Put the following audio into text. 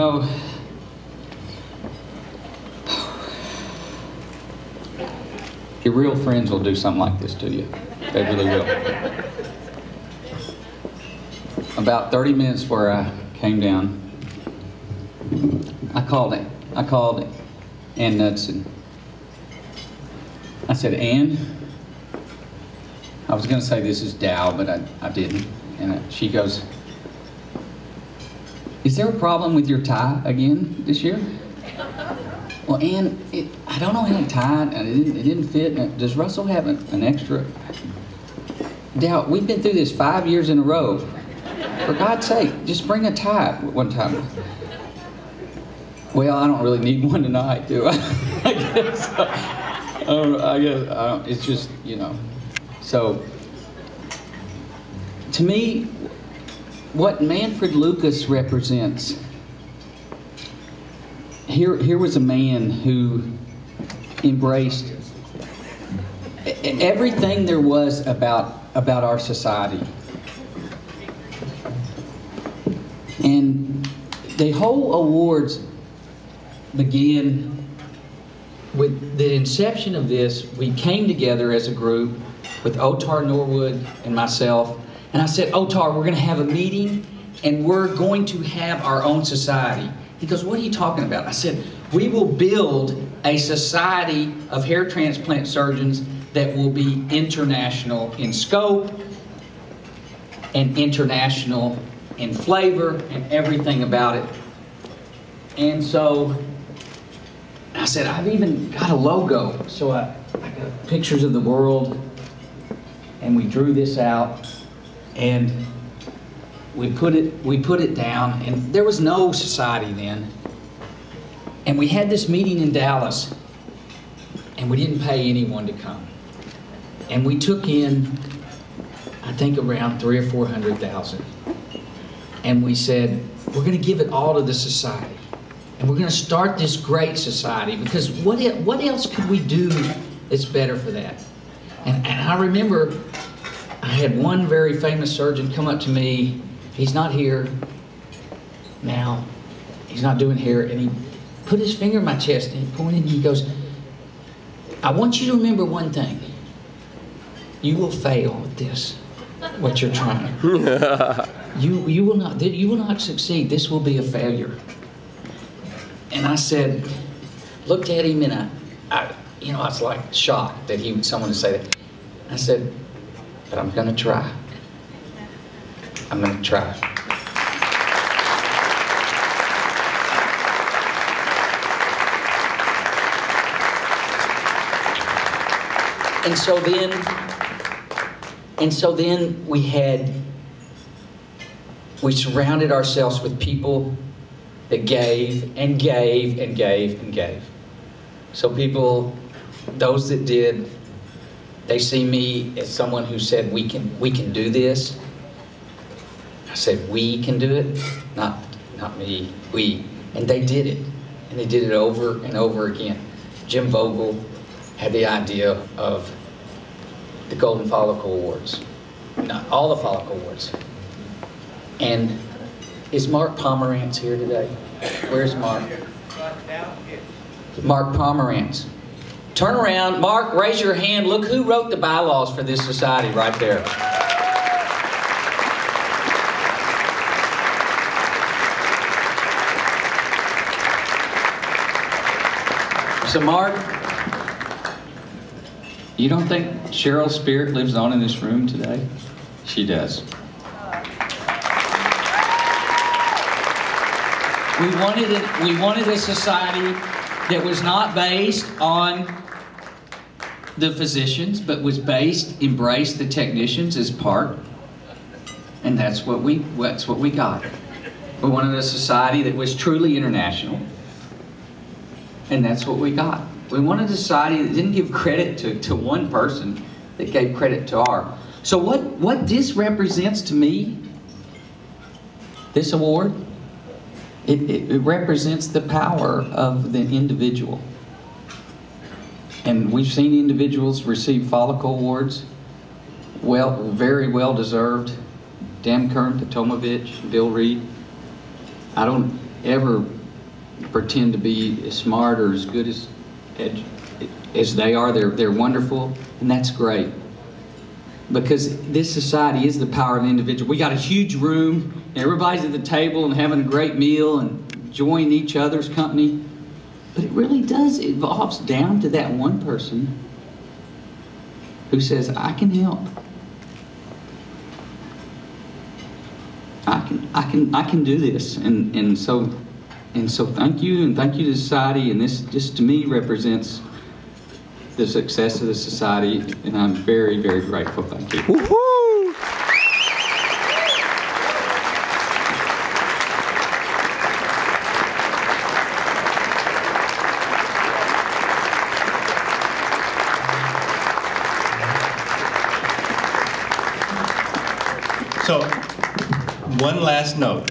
know, your real friends will do something like this to you. They really will. About 30 minutes before I came down, I called Ann Knudsen. I said, Ann, I was going to say this is Dow, but I didn't. And she goes, is there a problem with your tie again this year? Well, Ann, I don't know how to tie it, and it didn't fit. Does Russell have an extra? Dow, we've been through this 5 years in a row. For God's sake, just bring a tie one time. Well, I don't really need one tonight, do I? I guess it's just, you know. So, to me, what Manfred Lucas represents, here was a man who embraced everything there was about our society. And the whole awards began with the inception of this. We came together as a group with Otar Norwood and myself, and I said, Otar, we're going to have a meeting and we're going to have our own society. He goes, what are you talking about? I said, we will build a society of hair transplant surgeons that will be international in scope and international in flavor and everything about it. And so I said, I've even got a logo. So I got pictures of the world, and we drew this out, and we put it down, and there was no society then. And we had this meeting in Dallas, and we didn't pay anyone to come. And we took in, I think, around 300,000 or 400,000. And we said, we're going to give it all to the society. And we're going to start this great society, because what else could we do that's better for that? And I remember I had one very famous surgeon come up to me. He's not here now. He's not doing hair. And he put his finger in my chest and he pointed and he goes, I want you to remember one thing. You will fail at this, what you're trying. You will not succeed. This will be a failure. And I said, looked at him, and I was like shocked that someone would say that. I said, but I'm going to try. I'm going to try. And so then we surrounded ourselves with people that gave and gave and gave and gave. So people, those that did, they see me as someone who said, we can do this. I said, we can do it, not me, we. And they did it. And they did it over and over again. Jim Vogel had the idea of the Golden Follicle Awards. Not all the Follicle Awards. And is Mark Pomerantz here today? Where's Mark? Mark Pomerantz. Turn around. Mark, raise your hand. Look who wrote the bylaws for this society right there. So Mark, you don't think Cheryl's spirit lives on in this room today? She does. We wanted a society that was not based on the physicians, but was embraced the technicians as part, and that's what we got. We wanted a society that was truly international, and that's what we got. We wanted a society that didn't give credit to one person, that gave credit to our. So what this represents to me, this award, it represents the power of the individual. And we've seen individuals receive follicle awards, very well deserved. Dan Kern, Potomovich, Bill Reed. ever pretend to be as smart or as good as they are. They're wonderful, and that's great. Because this society is the power of the individual. We got a huge room, and everybody's at the table and having a great meal and enjoying each other's company. But it really does, it evolves down to that one person who says, I can help. I can do this. And so thank you, and thank you to society, and this just to me represents the success of the society, and I'm very, very grateful. Thank you. Woo-hoo! So, one last note.